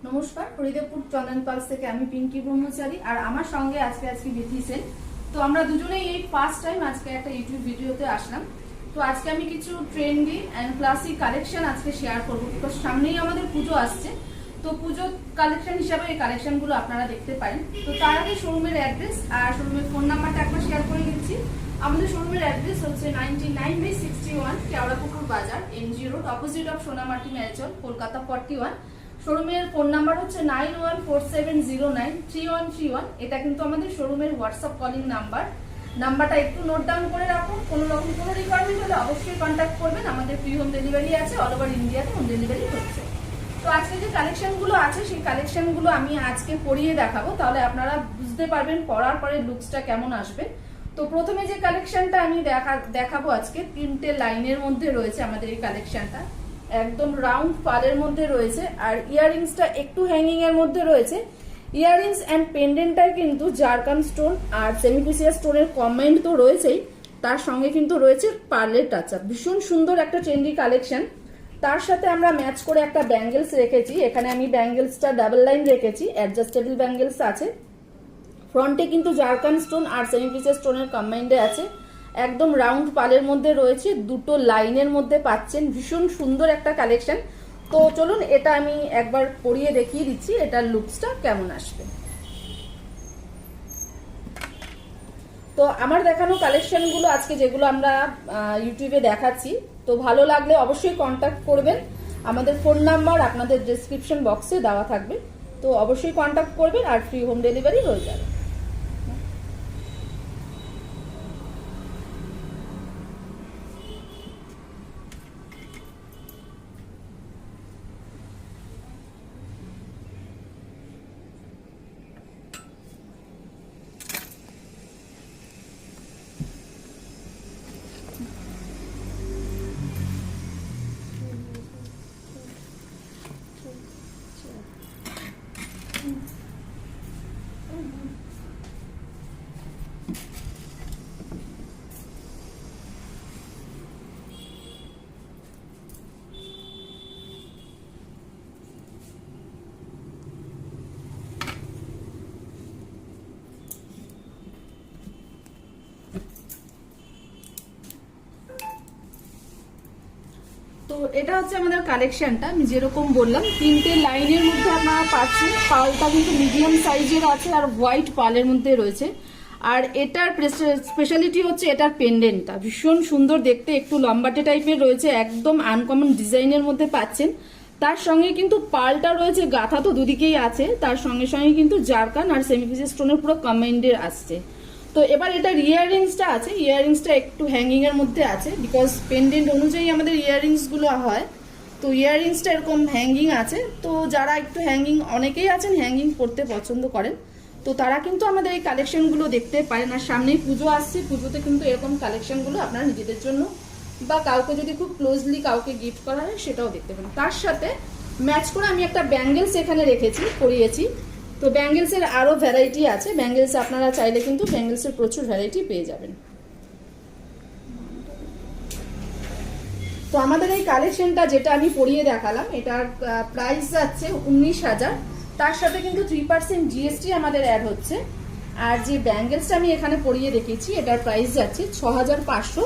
নমস্কার, হরিদেবপুর চন্দন পালস থেকে আমি পিঙ্কি ব্রহ্মচারী আর আমার সঙ্গে আজকে বিথি সেন। তো আমরা দুজনেই এই ফার্স্ট টাইম আজকে একটা ইউটিউব ভিডিওতে আসলাম। তো আজকে আমি কিছু ট্রেন্ডি এন্ড ক্লাসিক কালেকশন আজকে শেয়ার করবো, বিকজ সামনেই আমাদের পুজো আসছে। তো পুজো কালেকশন হিসাবে এই কালেকশনগুলো আপনারা দেখতে পারেন। তো তার আগে শোরুমের অ্যাড্রেস আর শোরুমের ফোন নাম্বারটা একবার শেয়ার করে দিচ্ছি। আমাদের শোরুমের অ্যাড্রেস হচ্ছে 99/61 Keorapukur Bazar, MG road, opposite of Sonamati marriage hall, Kolkata 41। শোরুমের ফোন নাম্বার হচ্ছে 9147093131। এটা কিন্তু আমাদের শোরুমের হোয়াটসঅ্যাপ কলিং নাম্বারটা একটু নোট ডাউন করে রাখুন। কোনো রকম কোনো রিকোয়ারমেন্ট হলে অবশ্যই কন্ট্যাক্ট করবেন। আমাদের ফ্রি হোম ডেলিভারি আছে, অল ওভার ইন্ডিয়াতে হোম ডেলিভারি হচ্ছে। তো আজকে যে কালেকশনগুলো আছে সেই কালেকশনগুলো আমি আজকে পরিয়ে দেখাবো, তাহলে আপনারা বুঝতে পারবেন পরার পরে লুকসটা কেমন আসবে। তো প্রথমে যে কালেকশনটা আমি দেখাবো আজকে, তিনটে লাইনের মধ্যে রয়েছে আমাদের এই কালেকশনটা। একদম রাউন্ড পালের মধ্যে রয়েছে আর ইয়াররিংসটা একটু হ্যাঙ্গিং এর মধ্যে রয়েছে। ইয়াররিংস এন্ড পেন্ডেন্টটা কিন্তু জারকান স্টোন আর সেমিপ্রিসিয়াস স্টোনের কমেন্ট তো রয়েছেই, তার সঙ্গে কিন্তু রয়েছে পার্লের টাচ আপ। ভীষণ সুন্দর একটা ট্রেন্ডি কালেকশন। তার সাথে আমরা ম্যাচ করে একটা ব্যাঙ্গেলস রেখেছি। এখানে আমি ব্যাঙ্গেলসটা ডাবল লাইন রেখেছি, অ্যাডজাস্টেবল ব্যাঙ্গেলস আছে। ফ্রন্টে কিন্তু জারকান স্টোন আর সেমিপ্রিসিয়াস স্টোনের কম্বাইন্ডে আছে। একদম রাউন্ড পালের মধ্যে রয়েছে, দুটো লাইনের মধ্যে পাচ্ছেন। ভীষণ সুন্দর একটা কালেকশন। তো চলুন এটা আমি একবার পরিয়ে দেখিয়ে দিচ্ছি এটার লুকসটা কেমন আসবে। তো আমার দেখানো কালেকশনগুলো আজকে যেগুলো আমরা ইউটিউবে দেখাচ্ছি, তো ভালো লাগলে অবশ্যই কন্ট্যাক্ট করবেন। আমাদের ফোন নাম্বার আপনাদের ডেসক্রিপশন বক্সে দেওয়া থাকবে, তো অবশ্যই কন্ট্যাক্ট করবেন আর ফ্রি হোম ডেলিভারি হয়ে যাবে। তো এটা হচ্ছে আমাদের কালেকশনটা। আমি যেরকম বললাম তিনটে লাইনের মধ্যে আপনারা পাচ্ছেন। পালটা কিন্তু মিডিয়াম সাইজের আছে আর হোয়াইট পালের মধ্যে রয়েছে। আর এটার স্পেশালিটি হচ্ছে এটার পেন্ডেন্টটা ভীষণ সুন্দর দেখতে, একটু লম্বাটে টাইপের রয়েছে, একদম আনকমন ডিজাইনের মধ্যে পাচ্ছেন। তার সঙ্গে কিন্তু পালটা রয়েছে, গাথা তো দুদিকেই আছে, তার সঙ্গে সঙ্গে কিন্তু জারকান আর সেমিপ্রিসিয়াস স্টোনের পুরো কম্বাইন্ডের আসছে। তো এবার এটার ইয়াররিংসটা আছে, ইয়াররিংসটা একটু হ্যাঙ্গিং এর মধ্যে আছে, বিকজ পেন্ডেন্ট অনুযায়ী আমাদের ইয়াররিংস গুলো হয়। তো ইয়াররিংসটা এরকম হ্যাঙ্গিং আছে। তো যারা একটু হ্যাঙ্গিং, অনেকেই আছেন হ্যাঙ্গিং করতে পছন্দ করেন, তো তারা কিন্তু আমাদের এই কালেকশনগুলো দেখতে পারেন। আর সামনেই পুজো আসছে, পুজোতে কিন্তু এরকম কালেকশনগুলো আপনারা নিজেদের জন্য বা কাউকে যদি খুব ক্লোজলি কাউকে গিফট করা হয় সেটাও দেখতে পারেন। তার সাথে ম্যাচ করে আমি একটা ব্যাঙ্গেলস এখানে রেখেছি, পরিয়েছি। তো ব্যাঙ্গেলসের আরো ভ্যারাইটি আছে। ব্যাঙ্গেলস আপনারা চাইলে কিন্তু ব্যাঙ্গেলসের প্রচুর ভ্যারাইটি পেয়ে যাবেন। তো আমাদের এই কালেকশনটা যেটা আমি পরিয়ে দেখালাম, এটার প্রাইস যাচ্ছে 19,000। তার সাথে কিন্তু 3% জিএসটি আমাদের অ্যাড হচ্ছে। আর যে ব্যাঙ্গেলসটা আমি এখানে পরিয়ে রেখেছি এটার প্রাইস যাচ্ছে 6,500।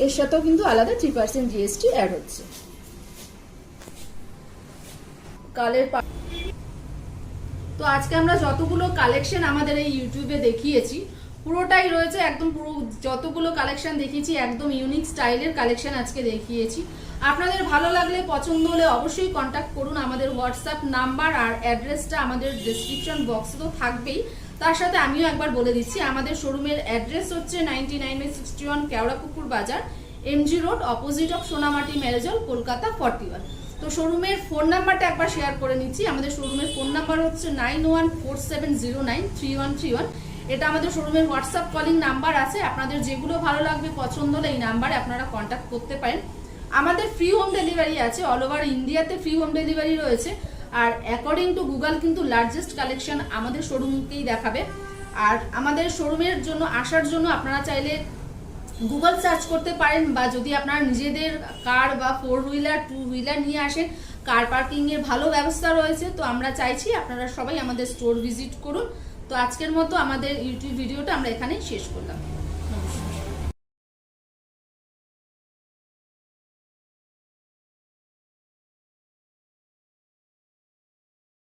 এর সাথেও কিন্তু আলাদা 3% জিএসটি অ্যাড হচ্ছে। কালের তো আজকে আমরা যতগুলো কালেকশন আমাদের এই ইউটিউবে দেখিয়েছি পুরোটাই রয়েছে একদম, পুরো যতগুলো কালেকশন দেখিয়েছি একদম ইউনিক স্টাইলের কালেকশন আজকে দেখিয়েছি। আপনাদের ভালো লাগলে, পছন্দ হলে অবশ্যই কন্ট্যাক্ট করুন। আমাদের হোয়াটসঅ্যাপ নাম্বার আর অ্যাড্রেসটা আমাদের ডেসক্রিপশন বক্সে তো থাকবেই, তার সাথে আমিও একবার বলে দিচ্ছি। আমাদের শোরুমের অ্যাড্রেস হচ্ছে 99/61 Keorapukur Bazar, MG road, opposite of Sonamati marriage hall, Kolkata 41। তো শোরুমের ফোন নাম্বারটা একবার শেয়ার করে নিচ্ছি। আমাদের শোরুমের ফোন নাম্বার হচ্ছে 9147093131। এটা আমাদের শোরুমের হোয়াটসঅ্যাপ কলিং নাম্বার আছে। আপনাদের যেগুলো ভালো লাগবে, পছন্দ হলে এই নাম্বারে আপনারা কন্ট্যাক্ট করতে পারেন। আমাদের ফ্রি হোম ডেলিভারি আছে, অল ওভার ইন্ডিয়াতে ফ্রি হোম ডেলিভারি রয়েছে। আর অ্যাকর্ডিং টু গুগল কিন্তু লার্জেস্ট কালেকশন আমাদের শোরুমকেই দেখাবে। আর আমাদের শোরুমের জন্য আসার জন্য আপনারা চাইলে গুগল সার্চ করতে পারেন, বা যদি আপনারা নিজেদের কার বা 4 হুইলার 2 হুইলার নিয়ে আসেন, কার পার্কিংয়ের ভালো ব্যবস্থা রয়েছে। তো আমরা চাইছি আপনারা সবাই আমাদের স্টোর ভিজিট করুন। তো আজকের মতো আমাদের ইউটিউব ভিডিওটা আমরা এখানেই শেষ করলাম।